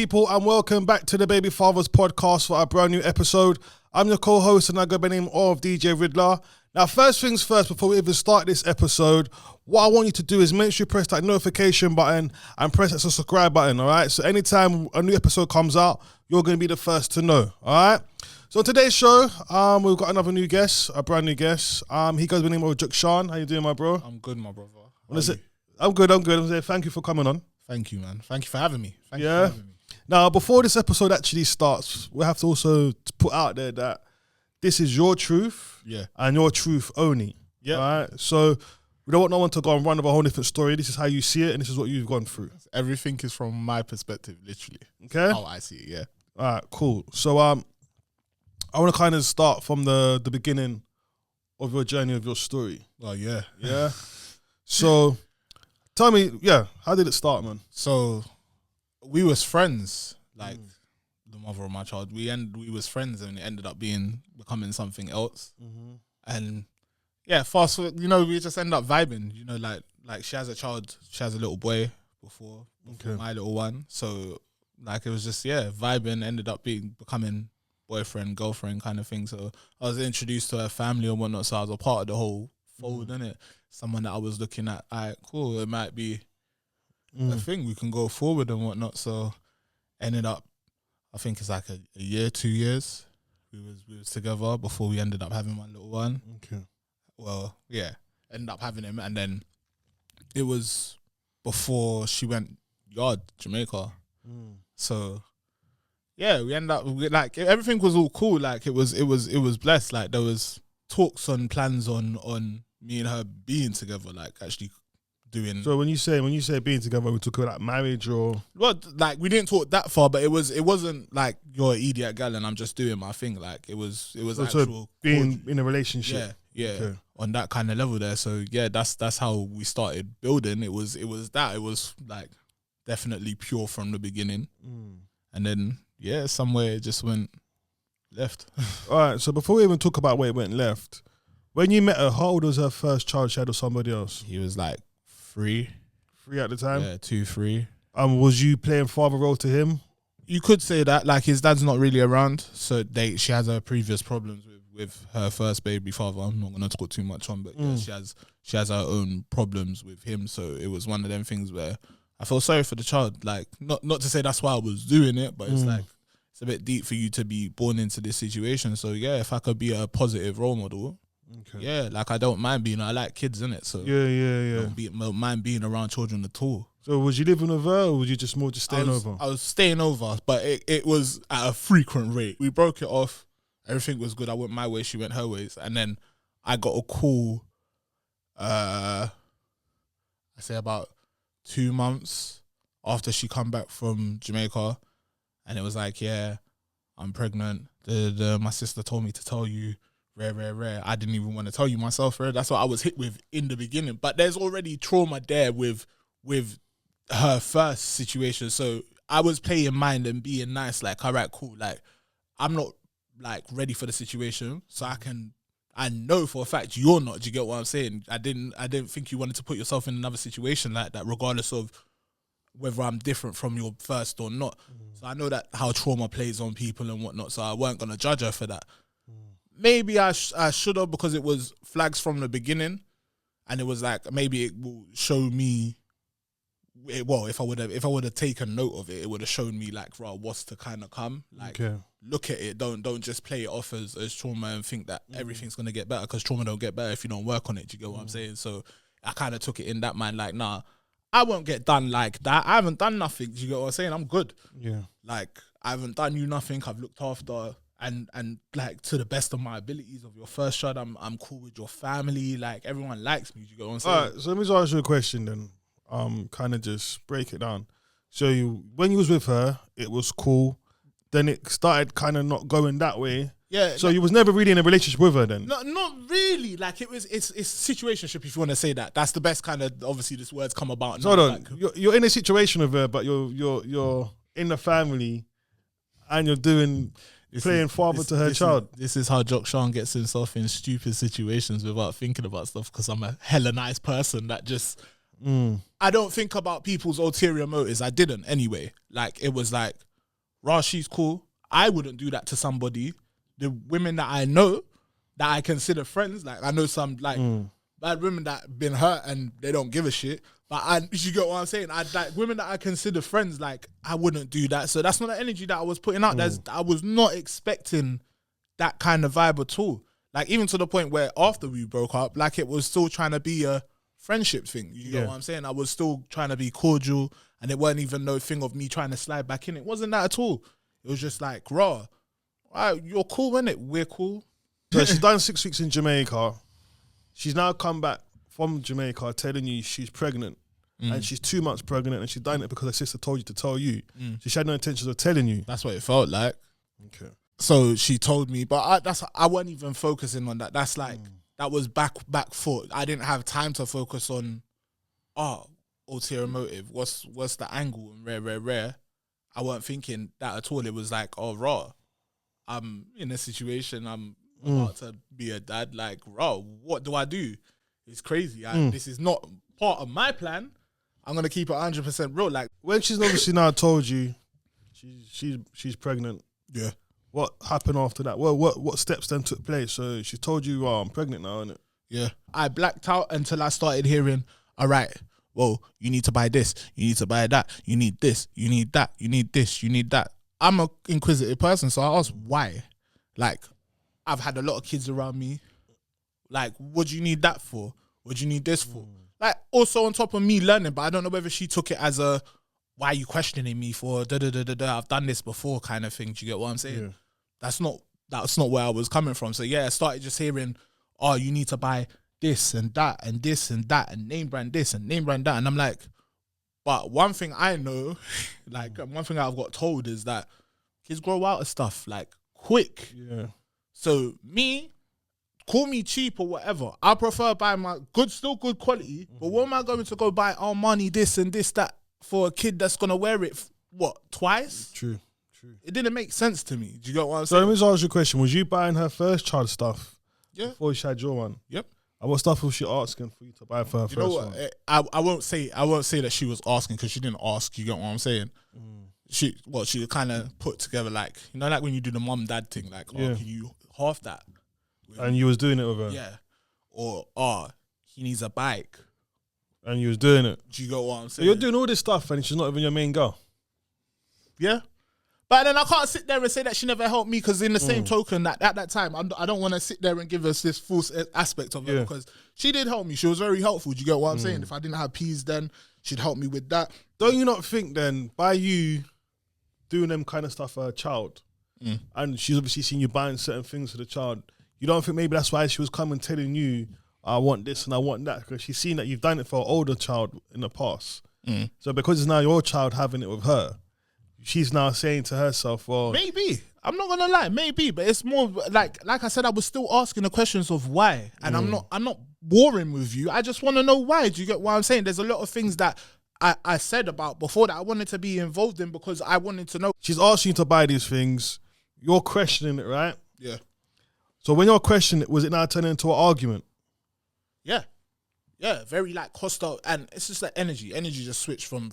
people, and welcome back to the Baby Fathers podcast for a brand new episode. I'm your co-host, and I go by the name of DJ Ridler. Now, first things first, before we even start this episode, what I want you to do is make sure you press that notification button and press that subscribe button, all right? So anytime a new episode comes out, you're going to be the first to know, all right? So today's show, we've got another new guest, a brand new guest. He goes by the name of Sean. How you doing, my bro? I'm good, my brother. I'm good. I'm saying thank you for coming on. Thank you, man. Thank you for having me. Now, before this episode actually starts, we have to also put out there that this is your truth, and your truth only. Yeah. All right. So we don't want no one to go and run with a whole different story. This is how you see it, and this is what you've gone through. Everything is from my perspective, literally. Okay. How I see it. Yeah. All right. Cool. So I want to kind of start from the beginning of your journey of your story. Oh yeah. Yeah. So tell me, how did it start, man? So we was friends, like the mother of my child. We was friends, and it ended up becoming something else. Mm-hmm. And fast forward, we just end up vibing. Like she has a child, she has a little boy before my little one. So like it was just vibing. Ended up becoming boyfriend, girlfriend kind of thing. So I was introduced to her family and whatnot. So I was a part of the whole fold, innit? Someone that I was looking at, cool, it might be a thing, we can go forward and whatnot. So ended up, I think it's like a year, 2 years, we was together before we ended up having my little one. Okay. Well, ended up having him, and then it was before she went yard, Jamaica. So we ended up like everything was all cool. Like it was blessed. Like there was talks on plans on me and her being together, like actually doing. So when you say being together, we talk about like marriage or? Well, like we didn't talk that far, but it wasn't like you're an idiot gal and I'm just doing my thing. Like it was actual being in a relationship. Yeah, okay. On that kind of level there. So that's how we started building. It was like definitely pure from the beginning, and then somewhere it just went left. All right. So before we even talk about where it went left, when you met her, how old was her first child she had with somebody else? He was like 3. 3 at the time? Yeah, 2, 3. Was you playing father role to him? You could say that. Like his dad's not really around, so she has her previous problems with her first baby father. I'm not gonna talk too much on, but she has her own problems with him. So it was one of them things where I feel sorry for the child. Like not to say that's why I was doing it, but it's like it's a bit deep for you to be born into this situation. So if I could be a positive role model. Okay. Like I don't mind being. I like kids, innit? So don't mind being around children at all. So was you living with her, or was you just staying over? I was staying over, but it was at a frequent rate. We broke it off. Everything was good. I went my way, she went her ways, and then I got a call. I say about 2 months after she come back from Jamaica, and it was like, I'm pregnant. My sister told me to tell you. Rare. I didn't even want to tell you myself, rare. That's what I was hit with in the beginning. But there's already trauma there with her first situation. So I was playing mind and being nice, like, all right, cool. Like, I'm not like ready for the situation. So I know for a fact you're not. Do you get what I'm saying? I didn't think you wanted to put yourself in another situation like that, regardless of whether I'm different from your first or not. So I know that how trauma plays on people and whatnot. So I weren't gonna judge her for that. Maybe I should have, because it was flags from the beginning, and it was like maybe it will show me. Well, if I would have taken note of it, it would have shown me like, right, what's to kind of come. Like, look at it. Don't just play it off as trauma and think that everything's gonna get better, because trauma don't get better if you don't work on it. Do you get what I'm saying? So I kind of took it in that mind, like, nah, I won't get done like that. I haven't done nothing. Do you get what I'm saying? I'm good. Yeah. Like I haven't done you nothing. I've looked after. And like to the best of my abilities of your first child, I'm cool with your family. Like everyone likes me. You get what I'm saying? All right, so let me just ask you a question then. Kind of just break it down. So when you was with her, it was cool. Then it started kind of not going that way. Yeah. So you was never really in a relationship with her then? No, not really. Like it's situationship, if you want to say that. That's the best kind of. Obviously, this word's come about. So hold on. Like, you're in a situation with her, but you're in the family, and you're playing father to her child. This is how Sean gets himself in stupid situations without thinking about stuff, because I'm a hella nice person that just I don't think about people's ulterior motives. I didn't anyway. Like it was like Rah, she's cool. I wouldn't do that to somebody. The women that I know that I consider friends, like I know some like bad women that been hurt and they don't give a shit. But you get what I'm saying? I like women that I consider friends, like I wouldn't do that. So that's not the energy that I was putting out. I was not expecting that kind of vibe at all. Like even to the point where after we broke up, like it was still trying to be a friendship thing. You know what I'm saying? I was still trying to be cordial, and it wasn't even no thing of me trying to slide back in. It wasn't that at all. It was just like, raw. Right, you're cool, innit? We're cool. So she's done 6 weeks in Jamaica. She's now come back from Jamaica telling you she's pregnant. And she's 2 months pregnant, and she's done it because her sister told you to tell you. So she had no intentions of telling you. That's what it felt like. Okay. So she told me, but I wasn't even focusing on that. That's like that was back foot. I didn't have time to focus on ulterior motive. What's the angle and rare. I weren't thinking that at all. It was like, oh raw. I'm in a situation. I'm about to be a dad. Like raw. What do I do? It's crazy. This is not part of my plan. I'm gonna keep it 100% real. Like when she's obviously now told you she's pregnant. Yeah. What happened after that? Well, what steps then took place? So she told you, I'm pregnant now, innit? Yeah. I blacked out until I started hearing, all right, well, you need to buy this, you need to buy that, you need this, you need that, you need this, you need that. I'm an inquisitive person, so I asked why. Like, I've had a lot of kids around me. Like, what do you need that for? What do you need this for? Like, also on top of me learning, but I don't know whether she took it as a, why are you questioning me for da-da-da-da-da, I've done this before kind of thing. Do you get what I'm saying? Yeah. That's not where I was coming from. So yeah, I started just hearing, oh, you need to buy this and that and this and that and name brand this and name brand that. And I'm like, but one thing I know, like one thing I've got told is that kids grow out of stuff like quick. Yeah. So call me cheap or whatever. I prefer buying my still good quality. But what am I going to go buy Armani this and this, that for a kid that's going to wear it, twice? True. It didn't make sense to me. Do you get what I'm saying? So let me just ask you a question. Was you buying her first child stuff before she had your one? Yep. And what stuff was she asking for you to buy for her first one? I won't say that she was asking because she didn't ask. You get what I'm saying? She kind of put together like, you know, like when you do the mum dad thing, like, can you half that? And you was doing it with her? Yeah. Or, he needs a bike. And you was doing it? Do you get what I'm saying? So you're doing all this stuff and she's not even your main girl? Yeah. But then I can't sit there and say that she never helped me because in the same token, that at that time, I don't want to sit there and give us this false aspect of her because she did help me. She was very helpful. Do you get what I'm saying? If I didn't have peas then, she'd help me with that. Don't you not think then, by you doing them kind of stuff for her child, and she's obviously seen you buying certain things for the child, you don't think maybe that's why she was coming telling you, I want this and I want that, because she's seen that you've done it for an older child in the past. So because it's now your child having it with her, she's now saying to herself, well, maybe. I'm not gonna lie, maybe, but it's more like I said, I was still asking the questions of why, and I'm not warring with you. I just want to know why. Do you get what I'm saying? There's a lot of things that I said about before that I wanted to be involved in because I wanted to know. She's asking you to buy these things. You're questioning it, right? Yeah. So when you're questioning it, was it now turning into an argument? Yeah, very like hostile, and it's just like energy just switched from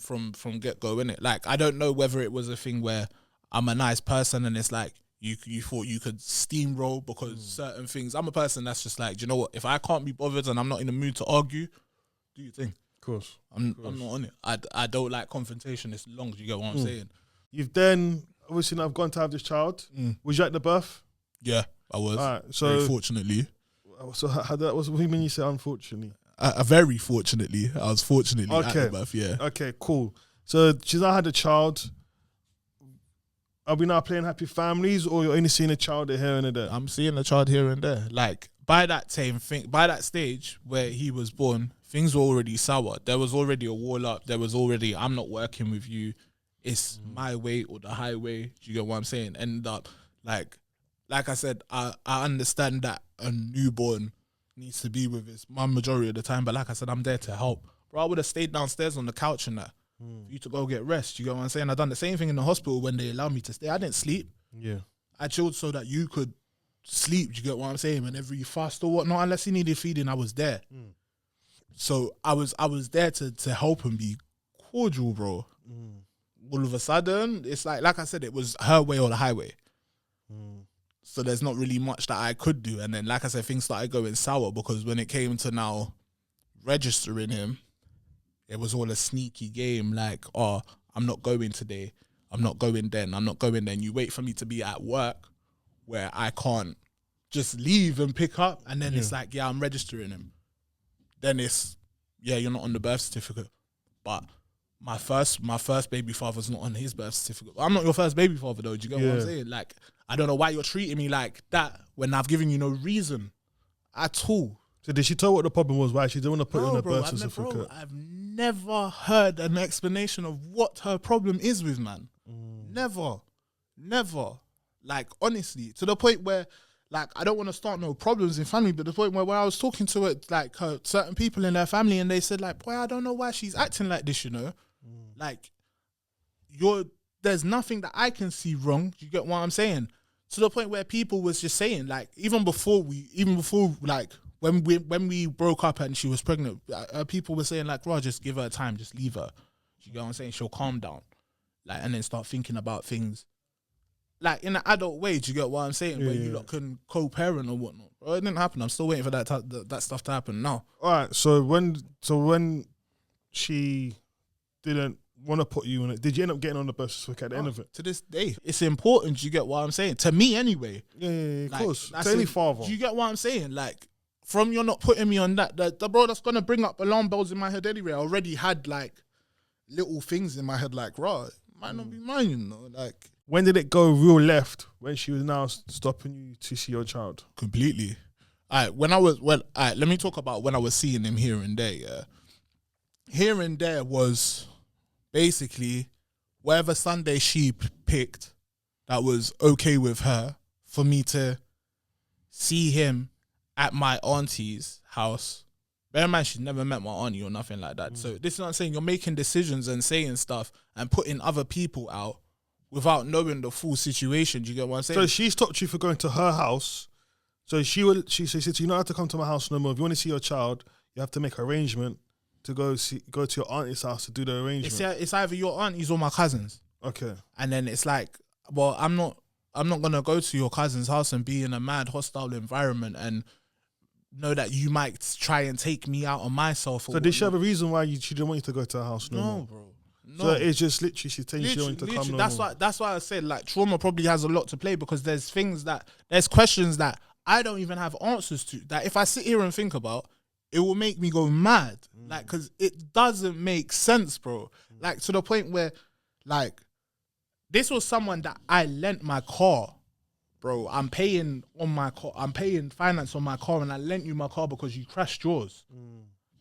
get-go, innit? Like, I don't know whether it was a thing where I'm a nice person and it's like you thought you could steamroll because certain things. I'm a person that's just like, do you know what? If I can't be bothered and I'm not in the mood to argue, do your thing. Of course. I'm not on it. I don't like confrontation. It's long. Do you get what I'm saying? You've then, obviously now I've gone to have this child. Was you at the birth? Yeah, I was. All right, so very fortunately. So how that was, what do you mean you say unfortunately? Very fortunately. I was fortunately at the birth, yeah. Okay, cool. So she's now had a child. Are we now playing happy families, or you're only seeing a child here and there? I'm seeing a child here and there. Like, by that stage where he was born, things were already sour. There was already a wall up. There was already, I'm not working with you. It's my way or the highway. Do you get what I'm saying? And like I said, I understand that a newborn needs to be with his mum majority of the time, but like I said, I'm there to help. Bro, I would have stayed downstairs on the couch and that for you to go get rest. You get what I'm saying? I done the same thing in the hospital when they allowed me to stay. I didn't sleep. Yeah. I chilled so that you could sleep. You get what I'm saying? Whenever you fast or whatnot, unless he needed feeding, I was there. So I was there to help and be cordial, bro. all of a sudden, it's like I said, it was her way or the highway. So there's not really much that I could do. And then, like I said, things started going sour because when it came to now registering him, it was all a sneaky game. Like, oh, I'm not going today. I'm not going then. I'm not going then. You wait for me to be at work where I can't just leave and pick up. And then it's like, yeah, I'm registering him. Then it's, yeah, you're not on the birth certificate. But my first baby father's not on his birth certificate. I'm not your first baby father though. Do you get what I'm saying? Like, I don't know why you're treating me like that when I've given you no reason at all. So did she tell what the problem was? Why she didn't want to put it on her birth certificate? I've never heard an explanation of what her problem is with, man. Never. Like, honestly, to the point where, like, I don't want to start no problems in family, but the point where I was talking to it, like, certain people in their family, and they said, like, boy, I don't know why she's acting like this, you know? Like, there's nothing that I can see wrong. You get what I'm saying? To the point where people was just saying, like, even before like, when we broke up and she was pregnant, people were saying, like, just give her time, just leave her. You get what I'm saying? She'll calm down. Like, and then start thinking about things, like, in an adult way. Do you get what I'm saying? Where you lot can co-parent or whatnot. Well, it didn't happen. I'm still waiting for that stuff to happen now. All right. So when she didn't want to put you on it, did you end up getting on the birth certificate at the end of it? To this day, it's important. Do you get what I'm saying? To me, anyway. Yeah, like, of course. To any father. Do you get what I'm saying? Like, from you're not putting me on that, the bro, that's gonna bring up alarm bells in my head anyway. I already had like little things in my head, like, it might not be mine, you know. Like, when did it go real left? When she was now stopping you to see your child? Completely. Let me talk about when I was seeing him here and there. Yeah, here and there was basically whatever Sunday she picked that was okay with her for me to see him at my auntie's house. Bear in mind, she's never met my auntie or nothing like that. So this is what I'm saying. You're making decisions and saying stuff and putting other people out without knowing the full situation. Do you get what I'm saying? So she stopped you for going to her house. So she said, you don't have to come to my house no more. If you want to see your child, you have to make an arrangement to go to your auntie's house to do the arrangement. It's either your aunties or my cousins. Okay. And then it's like, well, I'm not gonna go to your cousin's house and be in a mad hostile environment and know that you might try and take me out on myself. So did she have a reason why she didn't want you to go to her house no more? Bro. No. So it's just literally she's telling you she wanted to come no more. That's why I said, like, trauma probably has a lot to play, because there's questions that I don't even have answers to, that if I sit here and think about, it will make me go mad. Like, because it doesn't make sense, bro. Like, to the point where, like, this was someone that I lent my car. Bro, I'm paying on my car. I'm paying finance on my car, and I lent you my car because you crashed yours,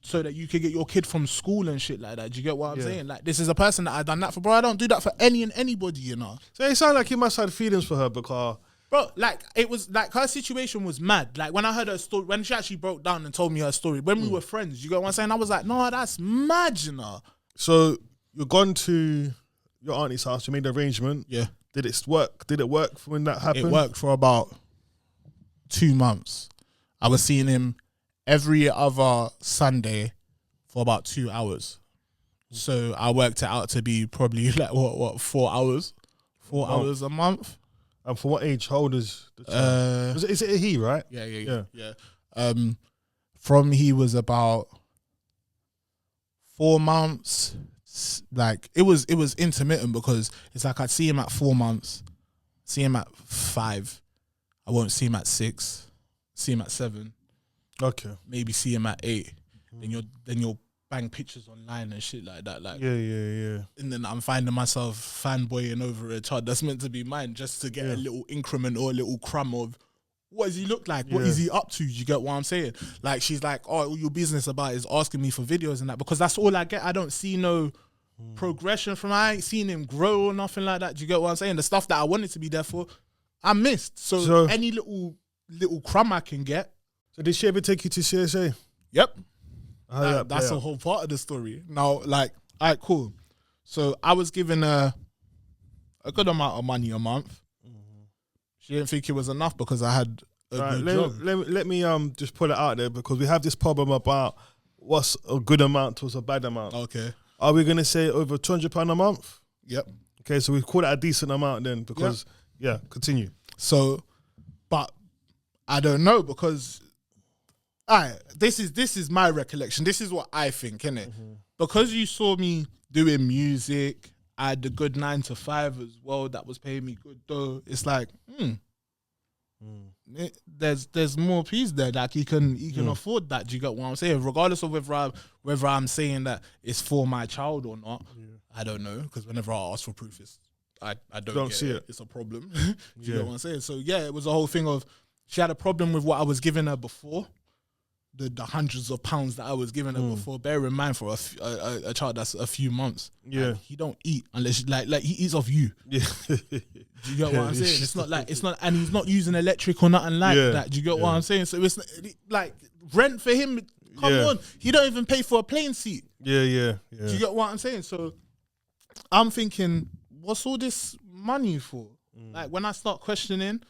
so that you could get your kid from school and shit like that. Do you get what I'm saying? Like, this is a person that I done that for, bro. I don't do that for any and anybody, you know. So it sounded like you must have had feelings for her, because, bro, like, it was like her situation was mad. Like, when I heard her story, when she actually broke down and told me her story, when we were friends, you get what I'm saying? I was like, no, that's mad, you know. So you're gone to your auntie's house. You made the arrangement. Yeah. Did it work? Did it work when that happened? It worked for about 2 months. I was seeing him every other Sunday for about 2 hours. So I worked it out to be probably like what 4 hours? 4 hours a month. And for what age? How old is the child? Is it a he, right? Yeah. From he was about 4 months. Like, it was intermittent, because it's like I'd see him at 4 months, see him at 5, I won't see him at 6, see him at 7, okay, maybe see him at 8. Then you'll bang pictures online and shit like that. Like, yeah. And then I'm finding myself fanboying over a child that's meant to be mine, just to get a little increment or a little crumb of what does he look like? What is he up to? You get what I'm saying? Like, she's like, oh, all your business about is asking me for videos and that, because that's all I get. I don't see no progression from, I ain't seen him grow or nothing like that. Do you get what I'm saying? The stuff that I wanted to be there for, I missed. So any little crumb I can get. So did she ever take you to CSA? Yep. That's a whole part of the story. Now, like, all right, cool. So I was given a good amount of money a month. She didn't think it was enough because I had a good job. Let me just put it out there, because we have this problem about what's a good amount to what's a bad amount. Okay. Are we going to say over £200 a month? Yep. Okay, so we call that a decent amount then because, continue. So, but I don't know because this is my recollection. This is what I think, innit? Because you saw me doing music, I had the good 9 to 5 as well that was paying me good though. It's like, there's more peas there. Like he can afford that. Do you get what I'm saying? Regardless of whether I'm saying that it's for my child or not, I don't know. Because whenever I ask for proof, I don't get see it. It's a problem. Do you get what I'm saying? So yeah, it was a whole thing of she had a problem with what I was giving her before. The hundreds of pounds that I was giving her before. Bear in mind for a child that's a few months. Yeah, he don't eat unless like he eats off you. Yeah. Do you get what I'm saying? It's not, and he's not using electric or nothing like that. Do you get what I'm saying? So it's like rent for him. Come on, he don't even pay for a plane seat. Yeah. Do you get what I'm saying? So I'm thinking, what's all this money for? Like when I start questioning,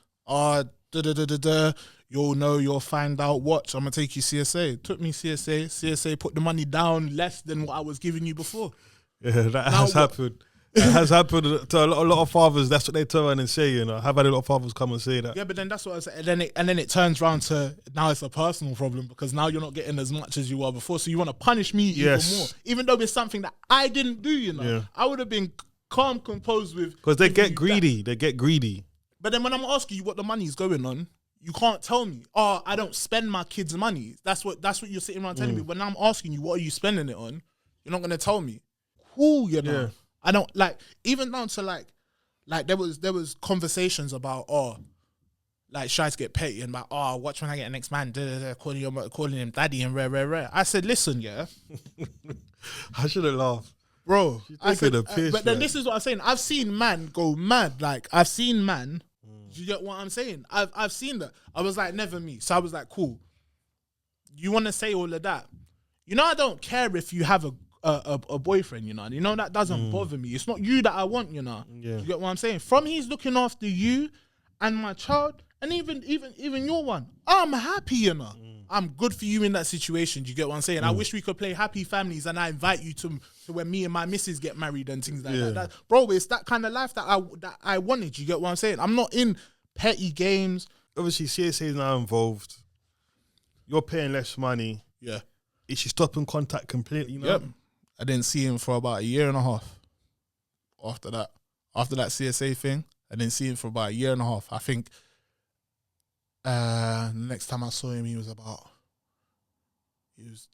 you'll know, you'll find out. Watch, I'm gonna take you CSA. Took me CSA put the money down less than what I was giving you before. Yeah, that has happened. That has happened to a lot of fathers. That's what they turn around and say. You know, I've had a lot of fathers come and say that. Yeah, but then that's what I said. And then it turns around to now it's a personal problem because now you're not getting as much as you were before. So you want to punish me even more, even though it's something that I didn't do. You know, I would have been calm, composed with because they get greedy. They get greedy. But then when I'm asking you what the money's going on, you can't tell me. Oh, I don't spend my kids' money. That's what you're sitting around telling me. When I'm asking you, what are you spending it on? You're not gonna tell me. Cool, you know. I don't even down to like there was conversations about like should get petty and about watch when I get an next man, calling him daddy and rare. I said, listen, I should have laughed, bro. I said, piss, then this is what I'm saying. I've seen man go mad. Like I've seen man. Do you get what I'm saying? I've seen that. I was like, never me. So I was like, cool. You want to say all of that? You know, I don't care if you have a boyfriend, you know that doesn't bother me. It's not you that I want, you know. You get what I'm saying? From he's looking after you and my child, and even your one. I'm happy, you know. I'm good for you in that situation. Do you get what I'm saying? I wish we could play happy families, and I invite you to when me and my missus get married and things like that. Bro, it's that kind of life that I wanted. You get what I'm saying? I'm not in petty games. Obviously, CSA is now involved. You're paying less money. Yeah. Is she stopping contact completely? You know? Yep. I didn't see him for about a year and a half. After that CSA thing, I didn't see him for about a year and a half. I think the next time I saw him, he was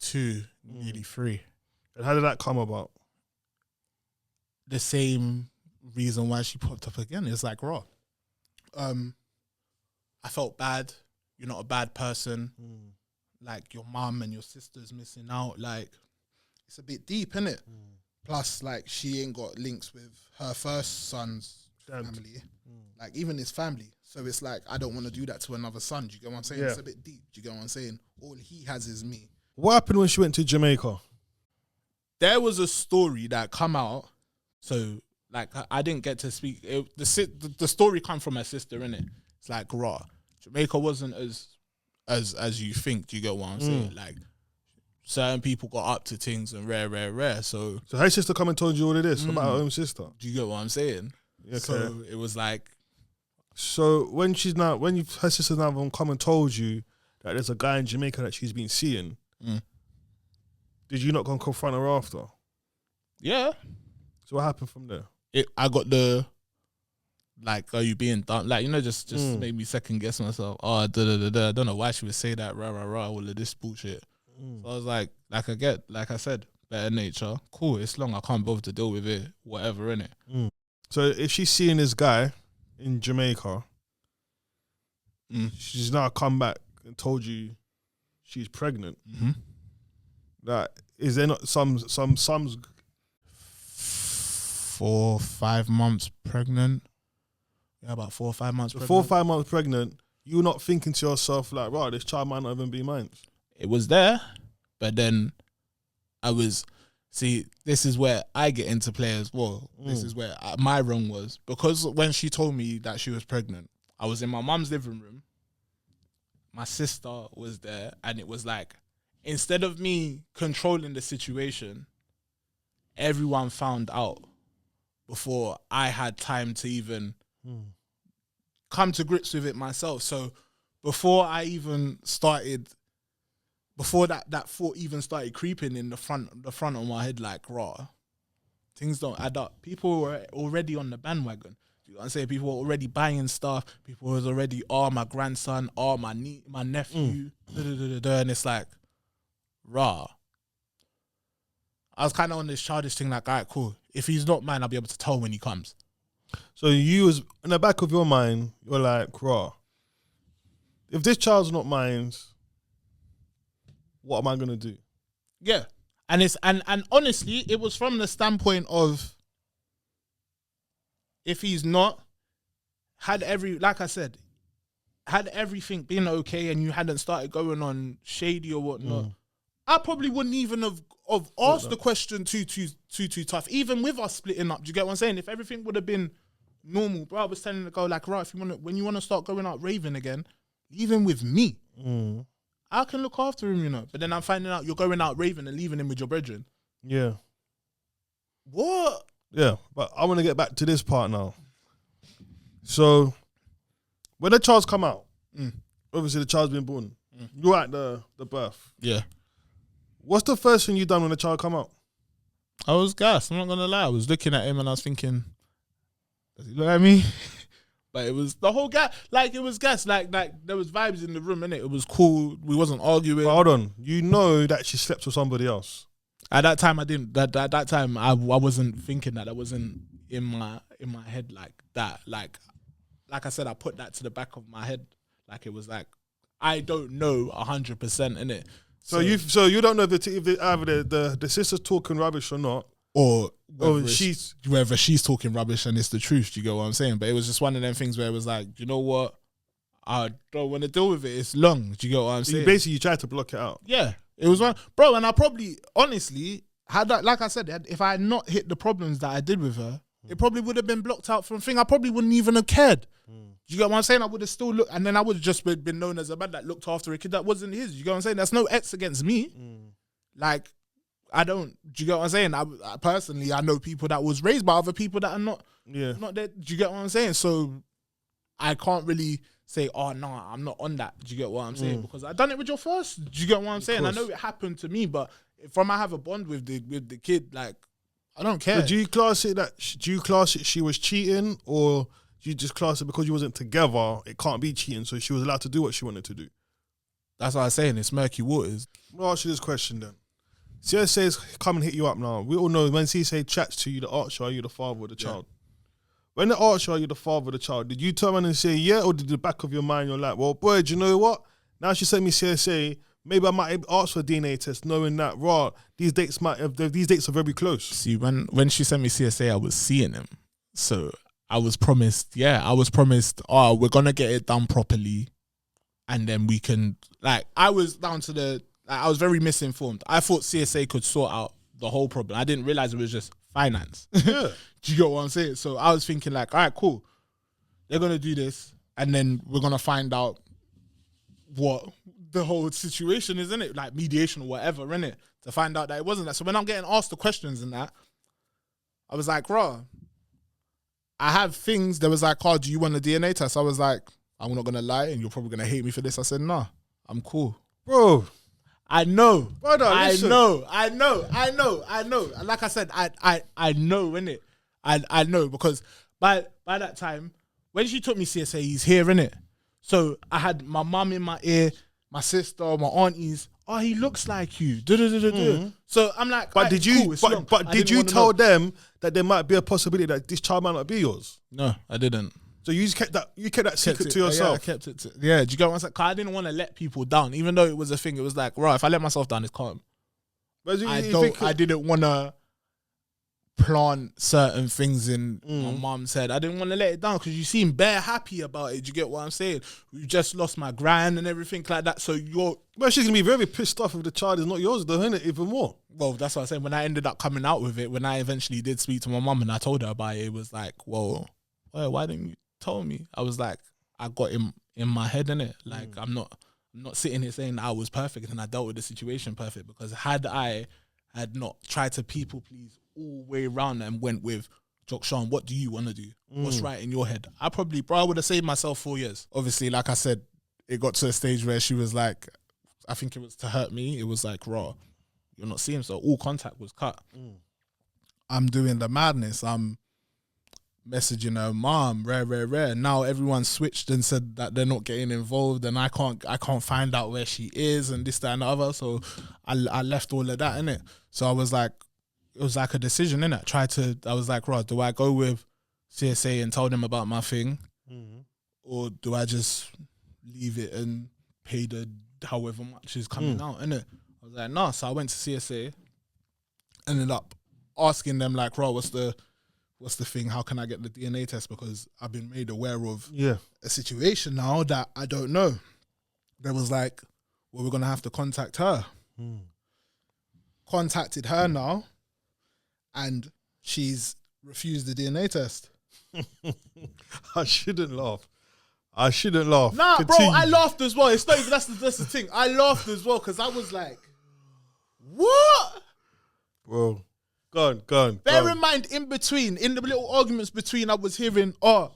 2, nearly 3. And how did that come about? The same reason why she popped up again. It's like, raw. I felt bad. You're not a bad person. Like your mum and your sister's missing out. Like it's a bit deep, innit? Plus, like she ain't got links with her first son's family. Like even his family. So it's like I don't want to do that to another son. Do you get what I'm saying? It's a bit deep. Do you get what I'm saying? All he has is me. What happened when she went to Jamaica? There was a story that come out. So like I didn't get to speak. The story come from her sister, innit? It's like raw. Jamaica wasn't as you think. Do you get what I'm saying? Like certain people got up to things and rare. So her sister come and told you all of this about her own sister. Do you get what I'm saying? Okay. So it was like. So when her sister's now come and told you that there's a guy in Jamaica that she's been seeing, did you not go and confront her after? Yeah. So what happened from there? I got the, like, are you being done? Like, just made me second guess myself. I don't know why she would say that, all of this bullshit. So I was like I said, better nature. Cool, it's long. I can't bother to deal with it. Whatever, innit? So if she's seeing this guy in Jamaica, she's now come back and told you she's pregnant. That is there not some 4 5 months pregnant? Yeah, about 4 or 5 months. 4 or 5 months pregnant. You're not thinking to yourself like, right, this child might not even be mine. It was there, but then see, this is where I get into play as well. This is where my wrong was. Because when she told me that she was pregnant, I was in my mum's living room. My sister was there, and it was like, instead of me controlling the situation, everyone found out before I had time to even come to grips with it myself. So before I even started, before that thought even started creeping in the front of my head, like, raw, things don't add up. People were already on the bandwagon. You know what I'm saying? People were already buying stuff. People was already, my grandson, my nephew, and it's like, raw. I was kind of on this childish thing, like, all right, cool. If he's not mine, I'll be able to tell when he comes. So you was, in the back of your mind, you're like, raw, if this child's not mine, what am I going to do? Yeah. And it's and honestly, it was from the standpoint of, if he's not, like I said, had everything been okay and you hadn't started going on shady or whatnot, I probably wouldn't even have asked the question too tough. Even with us splitting up, do you get what I'm saying? If everything would have been normal, bro, I was telling the girl, like, right, when you want to start going out raving again, leaving with me. I can look after him, you know. But then I'm finding out you're going out raving and leaving him with your brethren. Yeah. What? Yeah, but I want to get back to this part now. So, when the child's come out, obviously the child's been born. You're at the birth. Yeah. What's the first thing you done when the child come out? I was gassed. I'm not going to lie. I was looking at him and I was thinking, does he look at me? But it was the whole guy, like, it was gas, like there was vibes in the room, innit? It was cool. We wasn't arguing. But hold on, you know that she slept with somebody else. At that time, I didn't. That time, I wasn't thinking that. I wasn't in my head like that. Like I said, I put that to the back of my head. Like, it was like, I don't know 100%, innit? So you don't know if either the sister's talking rubbish or not. Or whether she's talking rubbish and it's the truth. Do you get what I'm saying? But it was just one of them things where it was like, you know what? I don't want to deal with it. It's long. Do you get what I'm saying? Basically, you tried to block it out. Yeah. It was one. Bro, and I probably, honestly, had that, like I said, if I had not hit the problems that I did with her, it probably would have been blocked out from a thing. I probably wouldn't even have cared. Do you get what I'm saying? I would have still looked, and then I would have just been known as a man that looked after a kid that wasn't his. You get what I'm saying? There's no X against me. Like, I don't. Do you get what I'm saying? I personally, I know people that was raised by other people that are not there. Do you get what I'm saying? So I can't really say, oh no, I'm not on that. Do you get what I'm saying? Because I done it with your first. Do you get what I'm saying? I know it happened to me, but from I have a bond with the kid, like, I don't care. So do you class it she was cheating, or do you just class it because you wasn't together, it can't be cheating, so she was allowed to do what she wanted to do? That's what I'm saying. It's murky waters. I'll ask you this question then. CSA's come and hit you up now. We all know when CSA chats to you, the ask you, are you the father of the child? When they ask you, are you the father of the child, did you turn around and say yeah, or did the back of your mind you're like, well, boy, do you know what? Now she sent me CSA, maybe I might ask for a DNA test, knowing that these dates are very close. See, when she sent me CSA, I was seeing him, so I was promised, we're gonna get it done properly, and then we can, like, I was very misinformed. I thought CSA could sort out the whole problem. I didn't realize it was just finance. Yeah. Do you get what I'm saying? So I was thinking, like, all right, cool. They're going to do this, and then we're going to find out what the whole situation is, innit? Like, mediation or whatever, innit? To find out that it wasn't that. So when I'm getting asked the questions and that, I was like, raw, I have things. There was like, oh, do you want a DNA test? I was like, I'm not going to lie, and you're probably going to hate me for this. I said, nah, I'm cool. Bro. I know. Brother, I know. And like I said, I know, innit? I know, because by that time, when she took me CSA, he's here, innit? So I had my mum in my ear, my sister, my aunties. Oh, he looks like you. So I'm like, but did you tell them that there might be a possibility that this child might not be yours? No, I didn't. So you kept that secret to yourself? Yeah, I kept it. Do you get what I'm saying? Cause I didn't want to let people down, even though it was a thing. It was like, right, if I let myself down, it's calm. I didn't want to plant certain things in my mum's head. I didn't want to let it down because you seem bare happy about it. Do you get what I'm saying? You just lost my gran and everything like that. So well, she's gonna be very pissed off if the child is not yours, though, isn't it? Even more. Well, that's what I'm saying. When I ended up coming out with it, when I eventually did speak to my mum and I told her about it, it was like, whoa, why didn't you tell me? I was like, I got in my head, innit? Like, I'm not sitting here saying that I was perfect and I dealt with the situation perfect, because had I had not tried to people please all the way around and went with Jokshan, what do you want to do? What's right in your head? I would have saved myself 4 years. Obviously, like I said, it got to a stage where she was like, I think it was to hurt me. It was like, raw, you're not seeing, so all contact was cut. I'm doing the madness. I'm messaging her mom, rare. Now everyone's switched and said that they're not getting involved, and I can't find out where she is, and this, that, and the other. So I left all of that in it. So I was like, it was like a decision in it. I was like, right, do I go with CSA and tell them about my thing, or do I just leave it and pay the however much is coming out, innit? I was like, nah. So I went to CSA, ended up asking them like, right, what's the thing? How can I get the DNA test? Because I've been made aware of a situation now that I don't know. They was like, well, we're gonna have to contact her. Contacted her now, and she's refused the DNA test. I shouldn't laugh. Nah, Continue. Bro, I laughed as well. It's not even, that's the thing. I laughed as well because I was like, what? Bro, go on. Bear in mind, in the little arguments between, I was hearing, I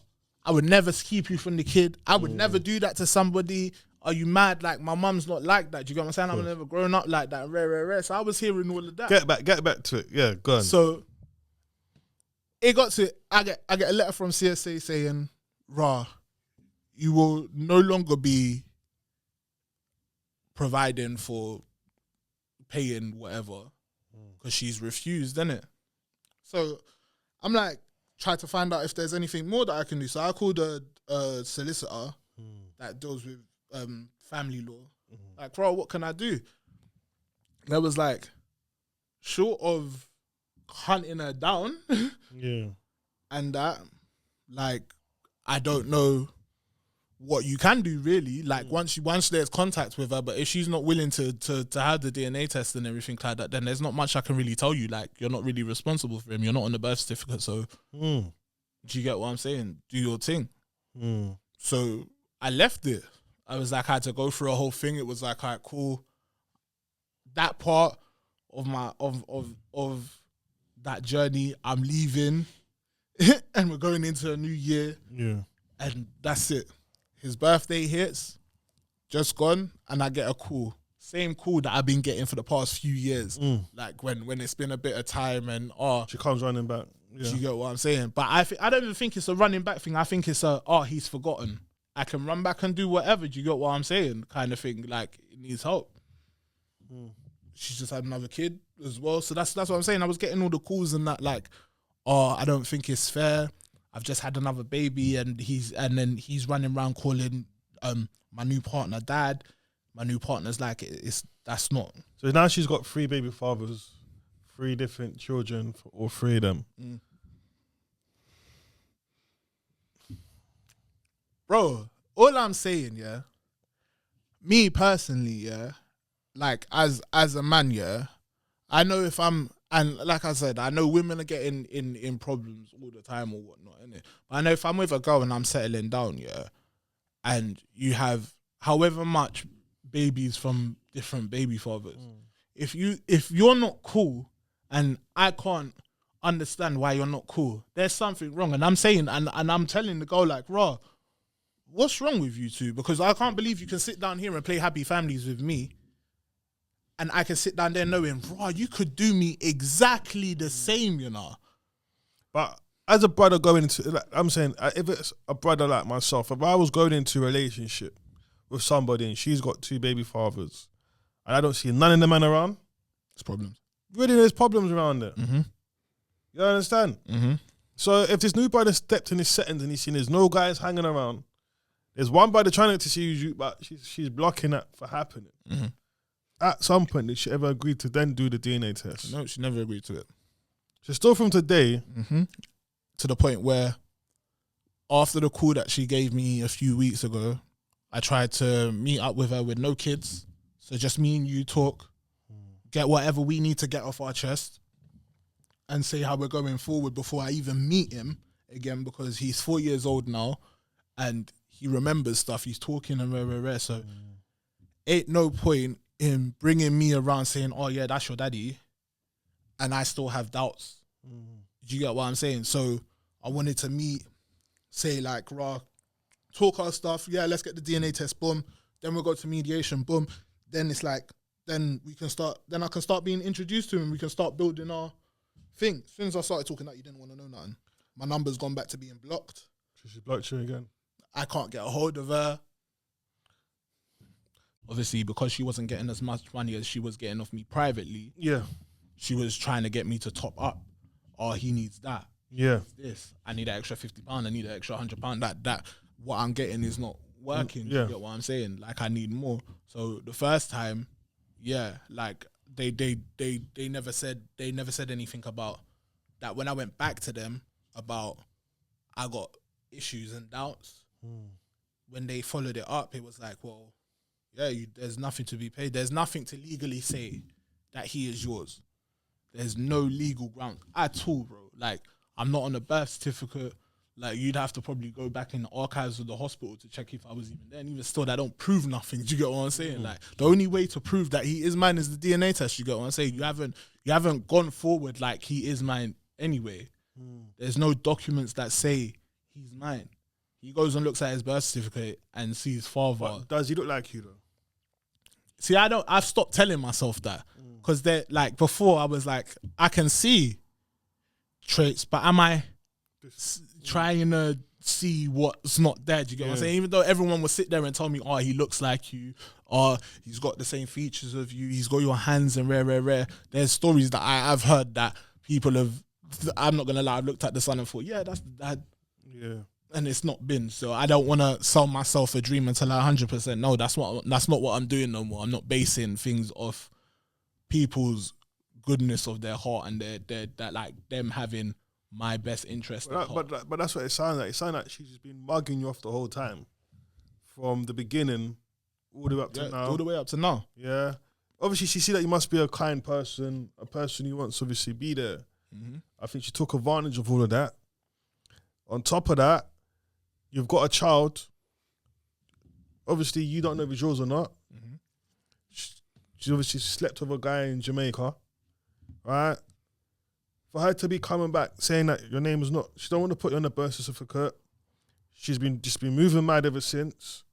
would never keep you from the kid. I would never do that to somebody. Are you mad? Like, my mum's not like that. Do you get what I'm saying? I've never grown up like that. Rare. So I was hearing all of that. Get back to it. Yeah, go on. So it got to, I get a letter from CSA saying, rah, you will no longer be providing for paying whatever because she's refused, innit? So I'm like, try to find out if there's anything more that I can do. So I called a solicitor that deals with family law. Like, bro, what can I do? There was like, short of hunting her down, and that, like, I don't know what you can do really. Like, once there's contact with her, but if she's not willing to have the DNA test and everything like that, then there's not much I can really tell you. Like, you're not really responsible for him. You're not on the birth certificate, so do you get what I'm saying? Do your thing. So I left it. I was like, I had to go through a whole thing. It was like, all right, cool. That part of my of that journey, I'm leaving, and we're going into a new year. Yeah, and that's it. His birthday hits, just gone, and I get a call. Same call that I've been getting for the past few years. Like when it's been a bit of time and she comes running back. Yeah. You get what I'm saying? But I don't even think it's a running back thing. I think it's he's forgotten. I can run back and do whatever. Do you get what I'm saying? Kind of thing. Like, it needs help. She's just had another kid as well. So that's what I'm saying. I was getting all the calls and that, like, I don't think it's fair. I've just had another baby, and then he's running around calling my new partner dad. My new partner's like, that's not. So now she's got 3 baby fathers, 3 different children for all 3 of them. Bro, all I'm saying, yeah, me personally, yeah, like as a man, yeah, I know if I'm, and like I said, I know women are getting in problems all the time or whatnot, innit? But I know if I'm with a girl and I'm settling down, yeah, and you have however much babies from different baby fathers, if you're not cool and I can't understand why you're not cool, there's something wrong. And I'm saying, and I'm telling the girl, like, raw, what's wrong with you two? Because I can't believe you can sit down here and play happy families with me, and I can sit down there knowing, raw, you could do me exactly the same, you know. But as a brother going into, like, I'm saying, if it's a brother like myself, if I was going into a relationship with somebody and she's got 2 baby fathers, and I don't see none of the men around, there's problems. Really, there's problems around there. You understand? So if this new brother stepped in his settings and he's seen there's no guys hanging around, there's one brother trying to see you, but she's blocking that for happening. At some point, did she ever agree to then do the DNA test? No, she never agreed to it. So still from today, to the point where after the call that she gave me a few weeks ago, I tried to meet up with her with no kids. So just me and you talk, get whatever we need to get off our chest, and say how we're going forward before I even meet him again, because he's 4 years old now and he remembers stuff. He's talking and rare. So ain't no point in bringing me around saying, oh yeah, that's your daddy, and I still have doubts. Do you get what I'm saying? So I wanted to meet, say like, talk our stuff. Yeah, let's get the DNA test. Boom. Then we'll go to mediation. Boom. Then it's like, then we can start. Then I can start being introduced to him. We can start building our thing. As soon as I started talking that, you didn't want to know nothing. My number's gone back to being blocked. So she blocked you again. I can't get a hold of her. Obviously, because she wasn't getting as much money as she was getting off me privately. Yeah. She was trying to get me to top up. Oh, he needs that. Yeah. This. I need an extra £50. I need an extra £100. That what I'm getting is not working. Yeah. You get what I'm saying? Like I need more. So the first time, yeah, like they never said anything about that. When I went back to them about I got issues and doubts, when they followed it up, it was like, well, yeah, there's nothing to be paid. There's nothing to legally say that he is yours. There's no legal ground at all, bro. Like, I'm not on a birth certificate. Like, you'd have to probably go back in the archives of the hospital to check if I was even there. And even still, that don't prove nothing. Do you get what I'm saying? Like, the only way to prove that he is mine is the DNA test. You get what I'm saying? You haven't gone forward like he is mine anyway. There's no documents that say he's mine. He goes and looks at his birth certificate and sees his father. But does he look like you though? See, I've stopped telling myself that. Because they're like, before I was like, I can see traits, but am I trying to see what's not there? Do you get what I'm saying? Even though everyone will sit there and tell me, oh, he looks like you, or he's got the same features of you, he's got your hands and rare. There's stories that I've heard that people have, I'm not going to lie, I've looked at the son and thought, yeah, that's the dad. Yeah. And it's not been. So I don't want to sell myself a dream until I 100% know that's not what I'm doing no more. I'm not basing things off people's goodness of their heart and their that like them having my best interest at heart. But that's what it sounds like. It sounds like she's just been mugging you off the whole time, from the beginning all the way up to now. All the way up to now. Yeah. Obviously, she see that you must be a kind person, a person who wants to obviously be there. I think she took advantage of all of that. On top of that, you've got a child. Obviously, you don't know if it's yours or not. She obviously slept with a guy in Jamaica, right? For her to be coming back saying that your name is not, she don't want to put you on the birth certificate. She's been moving mad ever since.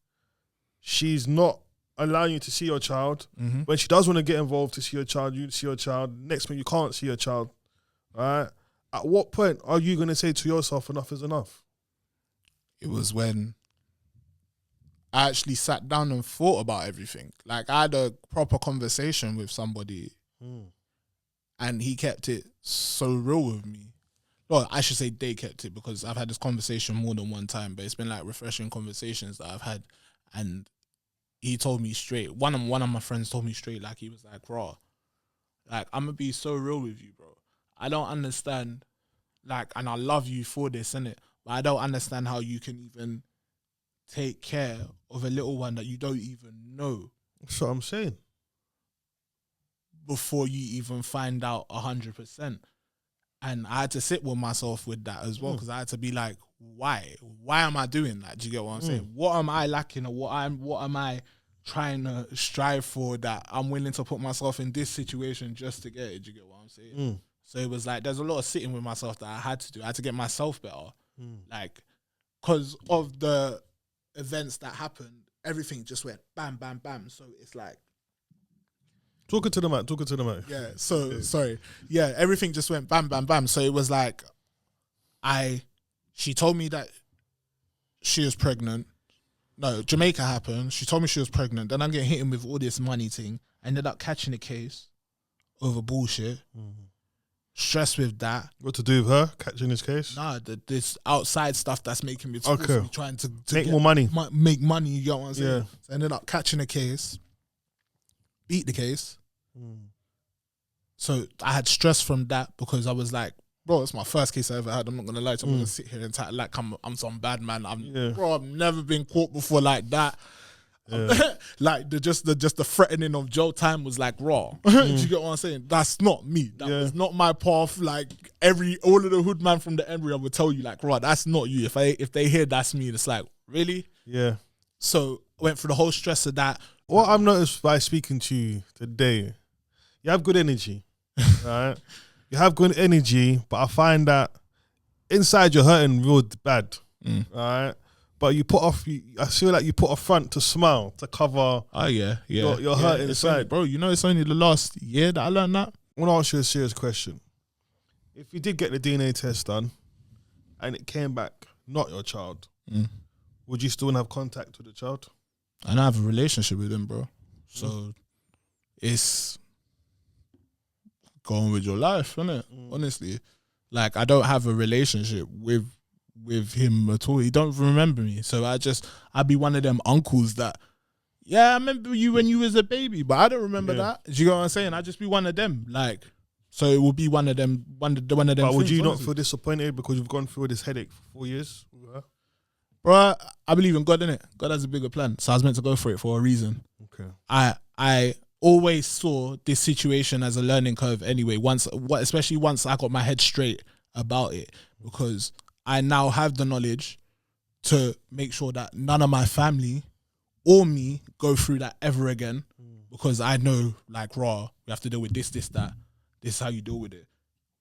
She's not allowing you to see your child. When she does want to get involved to see your child, you see your child. Next minute, you can't see your child, right? At what point are you going to say to yourself, enough is enough? It was when I actually sat down and thought about everything. Like, I had a proper conversation with somebody and he kept it so real with me. Well, I should say they kept it, because I've had this conversation more than one time, but it's been like refreshing conversations that I've had. And he told me straight, one of my friends told me straight, like, he was like, raw, like, I'm going to be so real with you, bro. I don't understand, like, and I love you for this, innit? But I don't understand how you can even take care of a little one that you don't even know. That's what I'm saying. Before you even find out 100%. And I had to sit with myself with that as well, because I had to be like, why? Why am I doing that? Do you get what I'm saying? What am I lacking, or what am I trying to strive for that I'm willing to put myself in this situation just to get it? Do you get what I'm saying? So it was like, there's a lot of sitting with myself that I had to do. I had to get myself better. Like, because of the events that happened, everything just went bam, bam, bam. So it's like, Talking to the mic. yeah, so, sorry. Yeah, everything just went bam, bam, bam. So it was like, she told me that she was pregnant. No, Jamaica happened. She told me she was pregnant. Then I'm getting hit with all this money thing. I ended up catching a case over bullshit. Stressed with that. What to do with her? Catching this case? Nah, this outside stuff that's making me trying to make more money. Make money, you get what I'm saying? Yeah. So I ended up catching a case, beat the case. So I had stress from that, because I was like, bro, it's my first case I ever had. I'm not gonna lie to you. I'm gonna sit here and act like I'm some bad man. Bro, I've never been caught before like that. Like the threatening of jail time was like raw. Do you get what I'm saying? That's not me. That was not my path. Like, all of the hood man from the area would tell you, like, raw, that's not you. If they hear that's me, it's like, really? Yeah. So I went through the whole stress of that. What I've noticed by speaking to you today, you have good energy, right? you have good energy, but I find that inside you're hurting real bad. Right? But you put off. I feel like you put a front to smile to cover. Oh yeah. Your hurt inside, only, bro. You know, it's only the last year that I learned that. I want to ask you a serious question. If you did get the DNA test done, and it came back not your child, would you still have contact with the child? I don't have a relationship with him, bro. So it's going with your life, innit? Honestly, like I don't have a relationship with him at all. He don't remember me, so I'd be one of them uncles that, yeah, I remember you when you was a baby, but I don't remember that. Do you know what I'm saying? I'd just be one of them, like. So it will be one of them. One of them. But would you honestly not feel disappointed because you've gone through this headache for 4 years? Bro, I believe in God, innit? God has a bigger plan, so I was meant to go for it for a reason. Okay. I always saw this situation as a learning curve anyway. Especially once I got my head straight about it, because I now have the knowledge to make sure that none of my family or me go through that ever again, because I know, like, we have to deal with this, that. This is how you deal with it.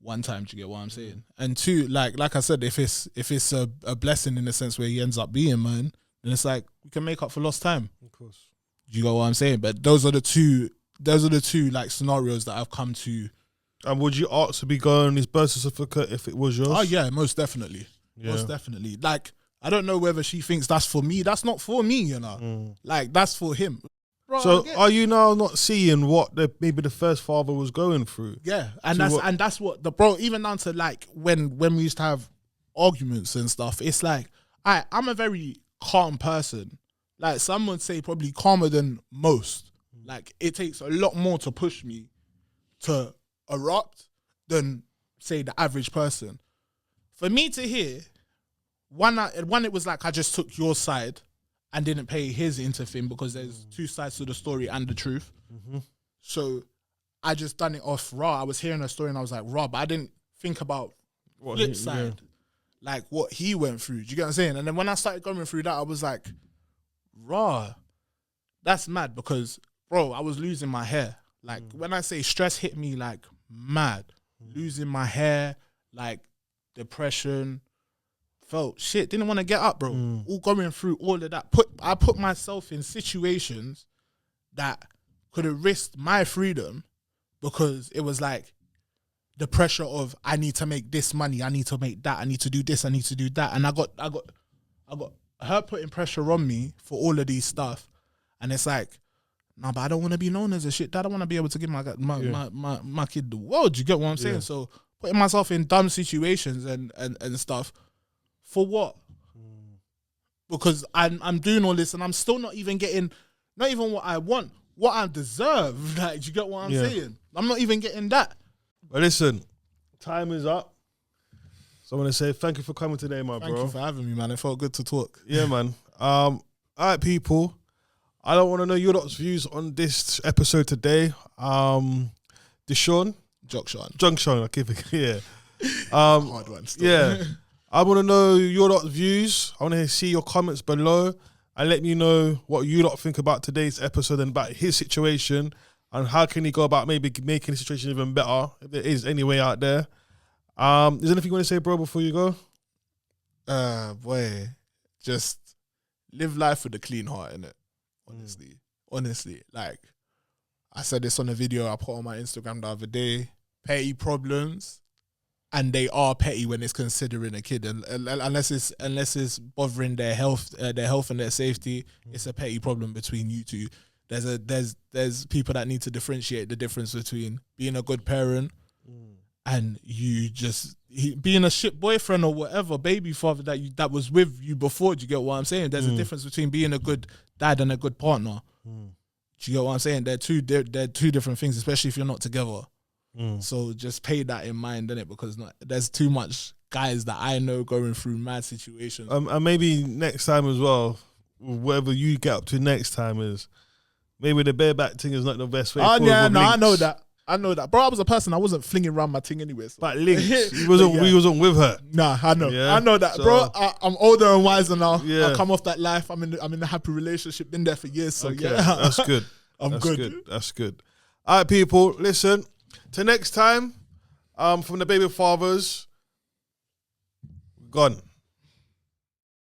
One time, do you get what I'm saying? And two, like I said, if it's a blessing in the sense where he ends up being, man, then it's like we can make up for lost time. Of course. Do you get what I'm saying? But those are the two like scenarios that I've come to. And would you ask to be going on his birth certificate if it was yours? Oh yeah, most definitely. Yeah. Most definitely. Like, I don't know whether she thinks that's for me. That's not for me, you know. Like, that's for him. Bro, so are you now not seeing what maybe the first father was going through? Yeah, and that's what the bro, even down to like when we used to have arguments and stuff, it's like I'm a very calm person. Like, some would say probably calmer than most. Like, it takes a lot more to push me to erupt than, say, the average person. For me to hear, one it was like I just took your side and didn't pay his into thing, because there's two sides to the story and the truth. So I just done it off raw. I was hearing a story and I was like, raw, but I didn't think about flip side, like what he went through. Do you get what I'm saying? And then when I started going through that, I was like, raw, that's mad, because, bro, I was losing my hair. Like, when I say stress hit me like mad, losing my hair, like depression, felt shit, didn't want to get up, bro. All going through all of that. I put myself in situations that could have risked my freedom, because it was like the pressure of, I need to make this money, I need to make that, I need to do this, I need to do that. And I got her putting pressure on me for all of these stuff. And it's like, nah, but I don't want to be known as a shit dad. I want to be able to give my kid the world. Do you get what I'm saying? So putting myself in dumb situations and stuff. For what? Because I'm doing all this and I'm still not even getting, not even what I want, what I deserve. Like, do you get what I'm saying? I'm not even getting that. But listen, time is up. So I want to say thank you for coming today, my bro. Thank you for having me, man. It felt good to talk. Yeah, man. All right, people. I don't want to know your lot's views on this episode today. Deshaun? Junction. I keep it. Yeah. Hard one still. Yeah. I want to know your lot's views. I want to see your comments below and let me know what you lot think about today's episode and about his situation, and how can he go about maybe making the situation even better, if there is any way out there. Is there anything you want to say, bro, before you go? Boy, just live life with a clean heart, innit? Honestly, like I said this on a video I put on my Instagram the other day. Petty problems, and they are petty when it's considering a kid, and unless it's bothering their health and their safety, it's a petty problem between you two. There's people that need to differentiate the difference between being a good parent and you just being a shit boyfriend or whatever, baby father that was with you before. Do you get what I'm saying? There's a difference between being a good dad and a good partner. Do you get what I'm saying? They're two different things, especially if you're not together. So just pay that in mind, innit? Because there's too much guys that I know going through mad situations. And maybe next time as well, whatever you get up to next time is, maybe the bareback thing is not the best way. Oh yeah, no, I know that. Bro, I was a person, I wasn't flinging around my thing anyway. So. But links, we wasn't with her. Nah, I know. Yeah? I know that, so, bro. I'm older and wiser now. Yeah. I come off that life. I'm in a happy relationship, been there for years. So okay. Yeah. That's good. That's good. All right, people, listen, till next time, From the baby fathers, gone.